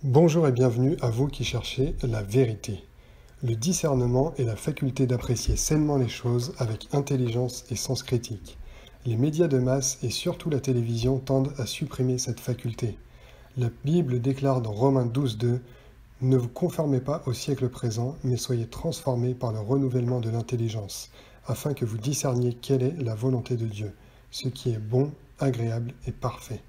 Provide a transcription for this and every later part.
Bonjour et bienvenue à vous qui cherchez la vérité. Le discernement est la faculté d'apprécier sainement les choses avec intelligence et sens critique. Les médias de masse et surtout la télévision tendent à supprimer cette faculté. La Bible déclare dans Romains 12:2 « Ne vous conformez pas au siècle présent, mais soyez transformés par le renouvellement de l'intelligence, afin que vous discerniez quelle est la volonté de Dieu, ce qui est bon, agréable et parfait. »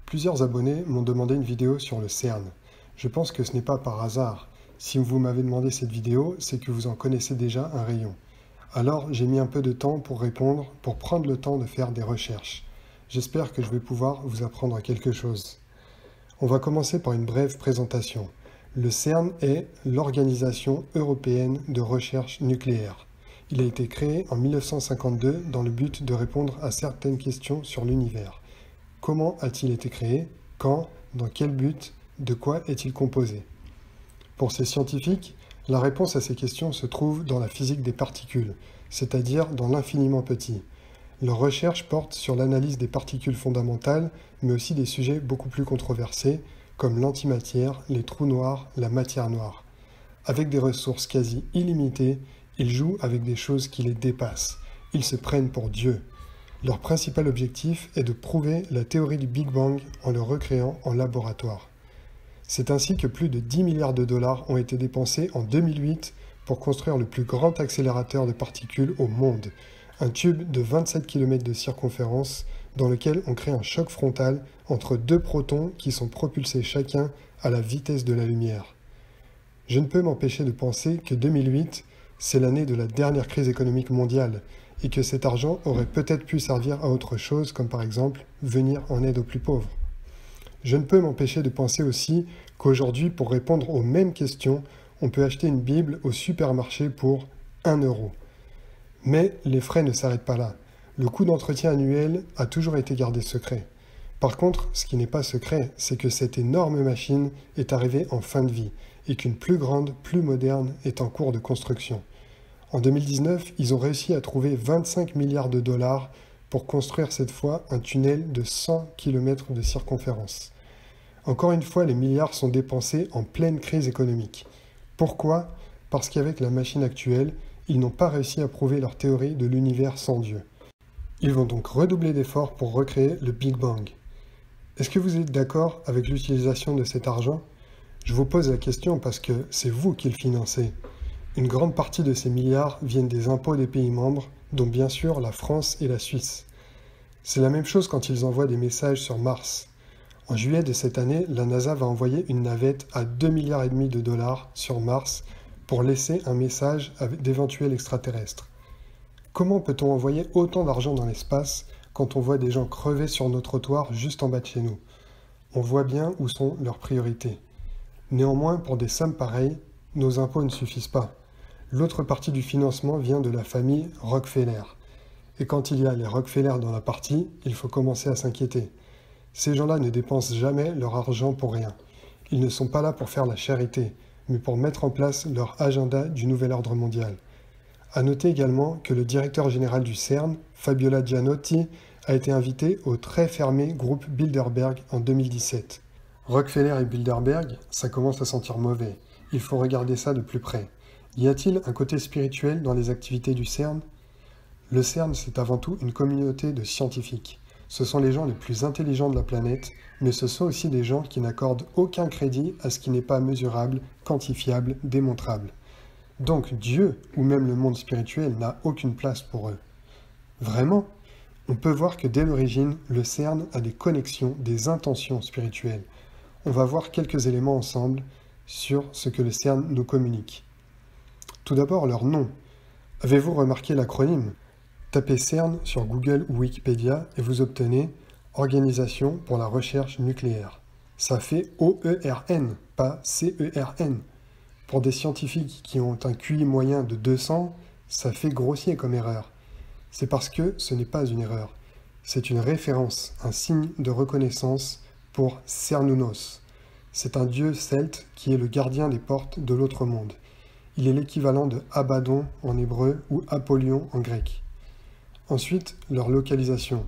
Plusieurs abonnés m'ont demandé une vidéo sur le CERN. Je pense que ce n'est pas par hasard. Si vous m'avez demandé cette vidéo, c'est que vous en connaissez déjà un rayon. Alors j'ai mis un peu de temps pour répondre, pour prendre le temps de faire des recherches. J'espère que je vais pouvoir vous apprendre quelque chose. On va commencer par une brève présentation. Le CERN est l'Organisation européenne de recherche nucléaire. Il a été créé en 1952 dans le but de répondre à certaines questions sur l'univers. Comment a-t-il été créé? Quand? Dans quel but? De quoi est-il composé? Pour ces scientifiques, la réponse à ces questions se trouve dans la physique des particules, c'est-à-dire dans l'infiniment petit. Leurs recherches portent sur l'analyse des particules fondamentales, mais aussi des sujets beaucoup plus controversés, comme l'antimatière, les trous noirs, la matière noire. Avec des ressources quasi illimitées, ils jouent avec des choses qui les dépassent. Ils se prennent pour Dieu. Leur principal objectif est de prouver la théorie du Big Bang en le recréant en laboratoire. C'est ainsi que plus de 10 milliards de dollars ont été dépensés en 2008 pour construire le plus grand accélérateur de particules au monde, un tube de 27 km de circonférence dans lequel on crée un choc frontal entre deux protons qui sont propulsés chacun à la vitesse de la lumière. Je ne peux m'empêcher de penser que 2008, c'est l'année de la dernière crise économique mondiale, et que cet argent aurait peut-être pu servir à autre chose, comme par exemple venir en aide aux plus pauvres. Je ne peux m'empêcher de penser aussi qu'aujourd'hui, pour répondre aux mêmes questions, on peut acheter une Bible au supermarché pour 1 euro. Mais les frais ne s'arrêtent pas là. Le coût d'entretien annuel a toujours été gardé secret. Par contre, ce qui n'est pas secret, c'est que cette énorme machine est arrivée en fin de vie, et qu'une plus grande, plus moderne est en cours de construction. En 2019, ils ont réussi à trouver 25 milliards de dollars pour construire cette fois un tunnel de 100 km de circonférence. Encore une fois, les milliards sont dépensés en pleine crise économique. Pourquoi? Parce qu'avec la machine actuelle, ils n'ont pas réussi à prouver leur théorie de l'univers sans Dieu. Ils vont donc redoubler d'efforts pour recréer le Big Bang. Est-ce que vous êtes d'accord avec l'utilisation de cet argent? Je vous pose la question parce que c'est vous qui le financez. Une grande partie de ces milliards viennent des impôts des pays membres, dont bien sûr la France et la Suisse. C'est la même chose quand ils envoient des messages sur Mars. En juillet de cette année, la NASA va envoyer une navette à 2,5 milliards de dollars sur Mars pour laisser un message avec d'éventuels extraterrestres. Comment peut-on envoyer autant d'argent dans l'espace quand on voit des gens crever sur nos trottoirs juste en bas de chez nous? On voit bien où sont leurs priorités. Néanmoins, pour des sommes pareilles, nos impôts ne suffisent pas. L'autre partie du financement vient de la famille Rockefeller. Et quand il y a les Rockefeller dans la partie, il faut commencer à s'inquiéter. Ces gens-là ne dépensent jamais leur argent pour rien. Ils ne sont pas là pour faire la charité, mais pour mettre en place leur agenda du nouvel ordre mondial. À noter également que le directeur général du CERN, Fabiola Gianotti, a été invité au très fermé groupe Bilderberg en 2017. Rockefeller et Bilderberg, ça commence à sentir mauvais. Il faut regarder ça de plus près. Y a-t-il un côté spirituel dans les activités du CERN? Le CERN, c'est avant tout une communauté de scientifiques. Ce sont les gens les plus intelligents de la planète, mais ce sont aussi des gens qui n'accordent aucun crédit à ce qui n'est pas mesurable, quantifiable, démontrable. Donc Dieu, ou même le monde spirituel, n'a aucune place pour eux. Vraiment? On peut voir que dès l'origine, le CERN a des connexions, des intentions spirituelles. On va voir quelques éléments ensemble sur ce que le CERN nous communique. Tout d'abord, leur nom. Avez-vous remarqué l'acronyme? Tapez CERN sur Google ou Wikipédia et vous obtenez Organisation pour la recherche nucléaire. Ça fait OERN, pas CERN. Pour des scientifiques qui ont un QI moyen de 200, ça fait grossier comme erreur. C'est parce que ce n'est pas une erreur. C'est une référence, un signe de reconnaissance pour Cernunnos. C'est un dieu celte qui est le gardien des portes de l'autre monde. Il est l'équivalent de Abaddon en hébreu ou Apollyon en grec. Ensuite, leur localisation.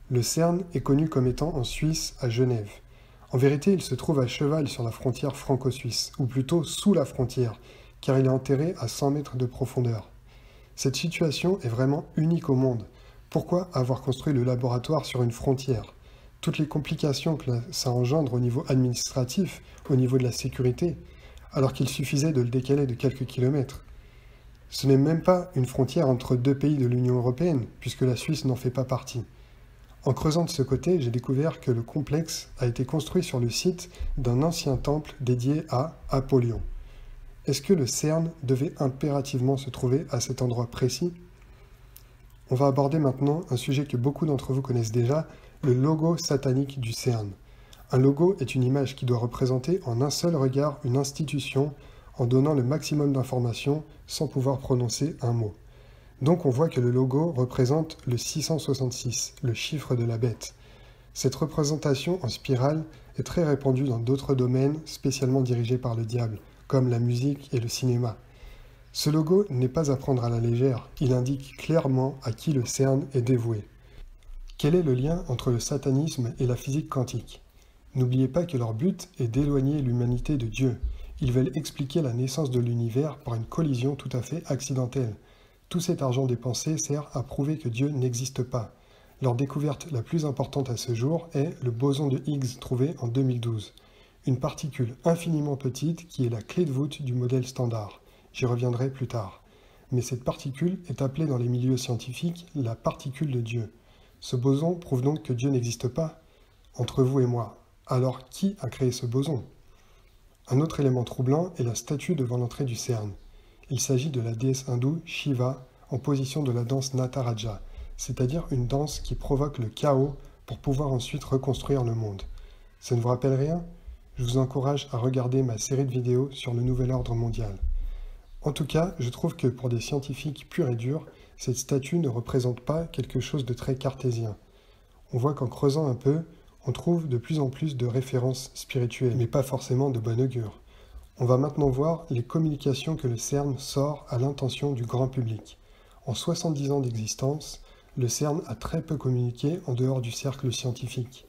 Le CERN est connu comme étant en Suisse, à Genève. En vérité, il se trouve à cheval sur la frontière franco-suisse, ou plutôt sous la frontière, car il est enterré à 100 mètres de profondeur. Cette situation est vraiment unique au monde. Pourquoi avoir construit le laboratoire sur une frontière? Toutes les complications que ça engendre au niveau administratif, au niveau de la sécurité, alors qu'il suffisait de le décaler de quelques kilomètres. Ce n'est même pas une frontière entre deux pays de l'Union européenne, puisque la Suisse n'en fait pas partie. En creusant de ce côté, j'ai découvert que le complexe a été construit sur le site d'un ancien temple dédié à Apollyon. Est-ce que le CERN devait impérativement se trouver à cet endroit précis? On va aborder maintenant un sujet que beaucoup d'entre vous connaissent déjà, le logo satanique du CERN. Un logo est une image qui doit représenter en un seul regard une institution en donnant le maximum d'informations sans pouvoir prononcer un mot. Donc on voit que le logo représente le 666, le chiffre de la bête. Cette représentation en spirale est très répandue dans d'autres domaines spécialement dirigés par le diable, comme la musique et le cinéma. Ce logo n'est pas à prendre à la légère, il indique clairement à qui le CERN est dévoué. Quel est le lien entre le satanisme et la physique quantique? N'oubliez pas que leur but est d'éloigner l'humanité de Dieu. Ils veulent expliquer la naissance de l'univers par une collision tout à fait accidentelle. Tout cet argent dépensé sert à prouver que Dieu n'existe pas. Leur découverte la plus importante à ce jour est le boson de Higgs trouvé en 2012. Une particule infiniment petite qui est la clé de voûte du modèle standard. J'y reviendrai plus tard. Mais cette particule est appelée dans les milieux scientifiques la particule de Dieu. Ce boson prouve donc que Dieu n'existe pas, entre vous et moi. Alors qui a créé ce boson? Un autre élément troublant est la statue devant l'entrée du CERN. Il s'agit de la déesse hindoue Shiva en position de la danse Nataraja, c'est-à-dire une danse qui provoque le chaos pour pouvoir ensuite reconstruire le monde. Ça ne vous rappelle rien? Je vous encourage à regarder ma série de vidéos sur le nouvel ordre mondial. En tout cas, je trouve que pour des scientifiques purs et durs, cette statue ne représente pas quelque chose de très cartésien. On voit qu'en creusant un peu, on trouve de plus en plus de références spirituelles, mais pas forcément de bon augure. On va maintenant voir les communications que le CERN sort à l'intention du grand public. En 70 ans d'existence, le CERN a très peu communiqué en dehors du cercle scientifique.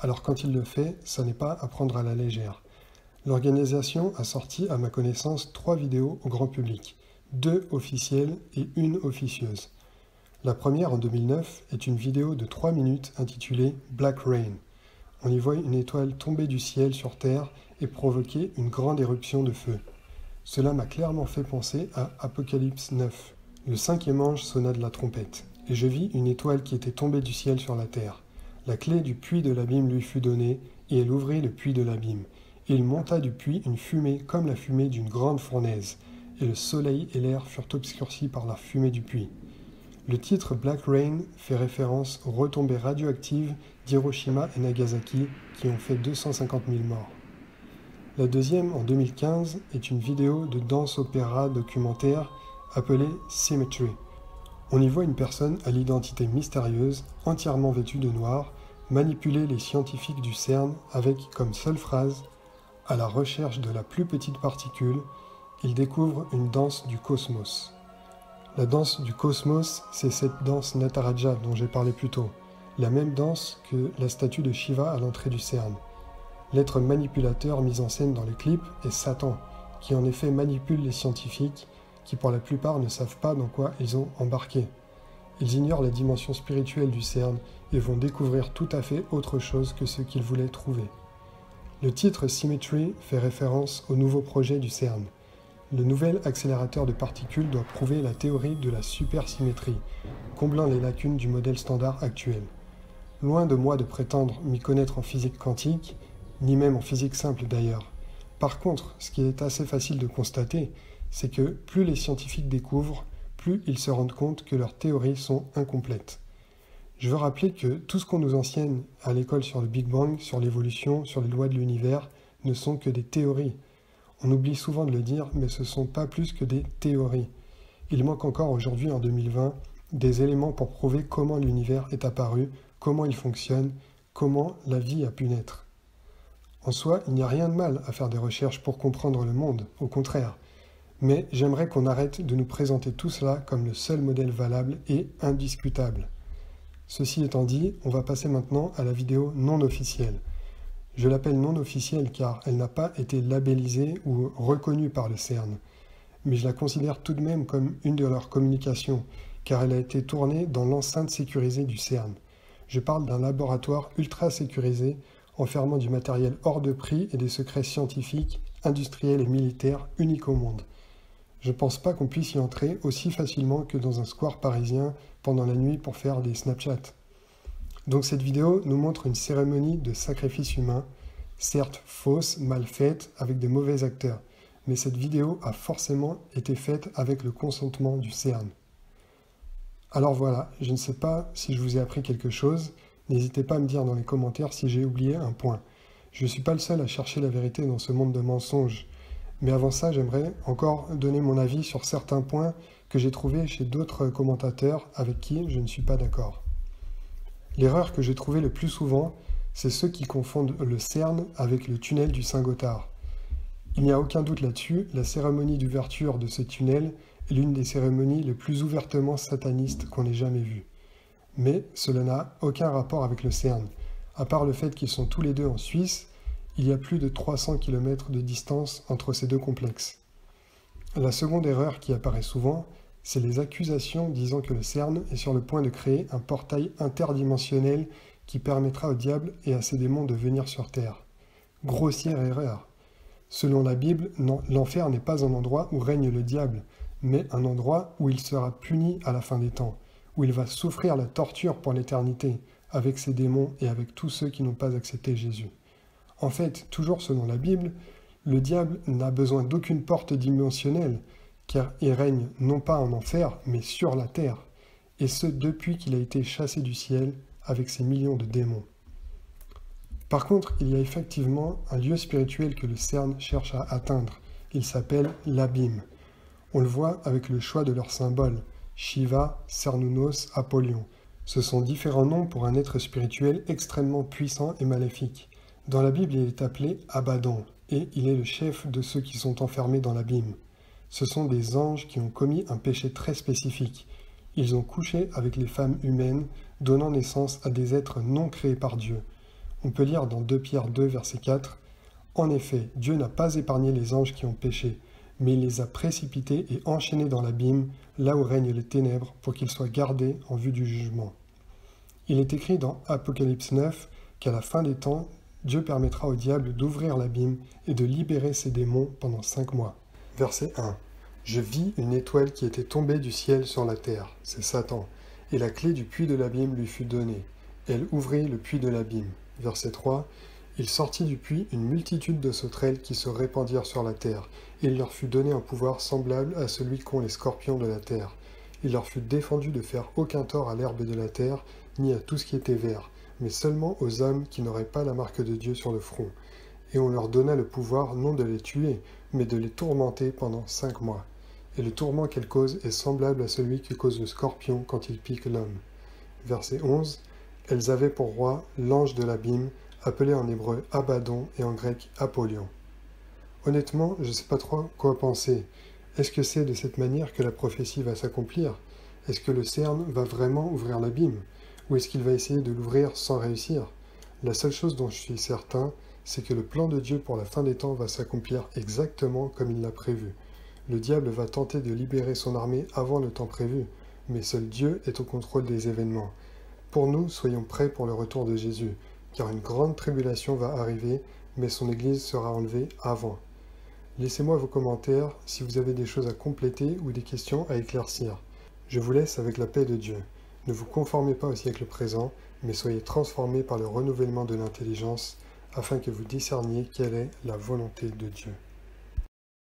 Alors quand il le fait, ça n'est pas à prendre à la légère. L'organisation a sorti, à ma connaissance, 3 vidéos au grand public, 2 officielles et 1 officieuse. La première, en 2009, est une vidéo de 3 minutes intitulée « Black Rain ». On y voit une étoile tomber du ciel sur Terre et provoquer une grande éruption de feu. Cela m'a clairement fait penser à Apocalypse 9. Le 5e ange sonna de la trompette, et je vis une étoile qui était tombée du ciel sur la terre. La clé du puits de l'abîme lui fut donnée, et elle ouvrit le puits de l'abîme. Et il monta du puits une fumée comme la fumée d'une grande fournaise, et le soleil et l'air furent obscurcis par la fumée du puits. Le titre Black Rain fait référence aux retombées radioactives d'Hiroshima et Nagasaki qui ont fait 250 000 morts. La deuxième, en 2015, est une vidéo de danse-opéra documentaire appelée Symmetry. On y voit une personne à l'identité mystérieuse, entièrement vêtue de noir, manipuler les scientifiques du CERN avec comme seule phrase « À la recherche de la plus petite particule, il découvre une danse du cosmos ». La danse du cosmos, c'est cette danse Nataraja dont j'ai parlé plus tôt, la même danse que la statue de Shiva à l'entrée du CERN. L'être manipulateur mis en scène dans le clip est Satan, qui en effet manipule les scientifiques, qui pour la plupart ne savent pas dans quoi ils ont embarqué. Ils ignorent la dimension spirituelle du CERN et vont découvrir tout à fait autre chose que ce qu'ils voulaient trouver. Le titre Symmetry fait référence au nouveau projet du CERN. Le nouvel accélérateur de particules doit prouver la théorie de la supersymétrie, comblant les lacunes du modèle standard actuel. Loin de moi de prétendre m'y connaître en physique quantique, ni même en physique simple d'ailleurs. Par contre, ce qui est assez facile de constater, c'est que plus les scientifiques découvrent, plus ils se rendent compte que leurs théories sont incomplètes. Je veux rappeler que tout ce qu'on nous enseigne à l'école sur le Big Bang, sur l'évolution, sur les lois de l'univers, ne sont que des théories. On oublie souvent de le dire, mais ce ne sont pas plus que des théories. Il manque encore aujourd'hui, en 2020, des éléments pour prouver comment l'univers est apparu, comment il fonctionne, comment la vie a pu naître. En soi, il n'y a rien de mal à faire des recherches pour comprendre le monde, au contraire. Mais j'aimerais qu'on arrête de nous présenter tout cela comme le seul modèle valable et indiscutable. Ceci étant dit, on va passer maintenant à la vidéo non officielle. Je l'appelle non officielle car elle n'a pas été labellisée ou reconnue par le CERN, mais je la considère tout de même comme une de leurs communications, car elle a été tournée dans l'enceinte sécurisée du CERN. Je parle d'un laboratoire ultra sécurisé, enfermant du matériel hors de prix et des secrets scientifiques, industriels et militaires uniques au monde. Je ne pense pas qu'on puisse y entrer aussi facilement que dans un square parisien pendant la nuit pour faire des Snapchats. Donc cette vidéo nous montre une cérémonie de sacrifice humain, certes fausse, mal faite, avec de mauvais acteurs, mais cette vidéo a forcément été faite avec le consentement du CERN. Alors voilà, je ne sais pas si je vous ai appris quelque chose, n'hésitez pas à me dire dans les commentaires si j'ai oublié un point. Je ne suis pas le seul à chercher la vérité dans ce monde de mensonges, mais avant ça j'aimerais encore donner mon avis sur certains points que j'ai trouvés chez d'autres commentateurs avec qui je ne suis pas d'accord. L'erreur que j'ai trouvée le plus souvent, c'est ceux qui confondent le CERN avec le tunnel du Saint-Gothard. Il n'y a aucun doute là-dessus, la cérémonie d'ouverture de ce tunnel est l'une des cérémonies les plus ouvertement satanistes qu'on ait jamais vues. Mais cela n'a aucun rapport avec le CERN. À part le fait qu'ils sont tous les deux en Suisse, il y a plus de 300 km de distance entre ces deux complexes. La seconde erreur qui apparaît souvent, c'est les accusations disant que le CERN est sur le point de créer un portail interdimensionnel qui permettra au diable et à ses démons de venir sur Terre. Grossière erreur. Selon la Bible, l'enfer n'est pas un endroit où règne le diable, mais un endroit où il sera puni à la fin des temps, où il va souffrir la torture pour l'éternité, avec ses démons et avec tous ceux qui n'ont pas accepté Jésus. En fait, toujours selon la Bible, le diable n'a besoin d'aucune porte dimensionnelle, car il règne non pas en enfer, mais sur la terre, et ce depuis qu'il a été chassé du ciel avec ses millions de démons. Par contre, il y a effectivement un lieu spirituel que le CERN cherche à atteindre. Il s'appelle l'abîme. On le voit avec le choix de leurs symboles, Shiva, Cernunnos, Apollyon. Ce sont différents noms pour un être spirituel extrêmement puissant et maléfique. Dans la Bible, il est appelé Abaddon, et il est le chef de ceux qui sont enfermés dans l'abîme. Ce sont des anges qui ont commis un péché très spécifique. Ils ont couché avec les femmes humaines, donnant naissance à des êtres non créés par Dieu. On peut lire dans 2 Pierre 2, verset 4, « En effet, Dieu n'a pas épargné les anges qui ont péché, mais il les a précipités et enchaînés dans l'abîme, là où règnent les ténèbres, pour qu'ils soient gardés en vue du jugement. » Il est écrit dans Apocalypse 9 qu'à la fin des temps, Dieu permettra au diable d'ouvrir l'abîme et de libérer ses démons pendant 5 mois. Verset 1. Je vis une étoile qui était tombée du ciel sur la terre, c'est Satan, et la clé du puits de l'abîme lui fut donnée. Elle ouvrit le puits de l'abîme. Verset 3. Il sortit du puits une multitude de sauterelles qui se répandirent sur la terre, et il leur fut donné un pouvoir semblable à celui qu'ont les scorpions de la terre. Il leur fut défendu de faire aucun tort à l'herbe de la terre, ni à tout ce qui était vert, mais seulement aux hommes qui n'auraient pas la marque de Dieu sur le front. Et on leur donna le pouvoir non de les tuer, mais de les tourmenter pendant 5 mois. Et le tourment qu'elle cause est semblable à celui que cause le scorpion quand il pique l'homme. Verset 11. Elles avaient pour roi l'ange de l'abîme, appelé en hébreu Abaddon et en grec Apollyon. Honnêtement, je ne sais pas trop quoi penser. Est-ce que c'est de cette manière que la prophétie va s'accomplir? Est-ce que le CERN va vraiment ouvrir l'abîme? Ou est-ce qu'il va essayer de l'ouvrir sans réussir? La seule chose dont je suis certain, c'est que le plan de Dieu pour la fin des temps va s'accomplir exactement comme il l'a prévu. Le diable va tenter de libérer son armée avant le temps prévu, mais seul Dieu est au contrôle des événements. Pour nous, soyons prêts pour le retour de Jésus, car une grande tribulation va arriver, mais son Église sera enlevée avant. Laissez-moi vos commentaires si vous avez des choses à compléter ou des questions à éclaircir. Je vous laisse avec la paix de Dieu. Ne vous conformez pas au siècle présent, mais soyez transformés par le renouvellement de l'intelligence, afin que vous discerniez quelle est la volonté de Dieu.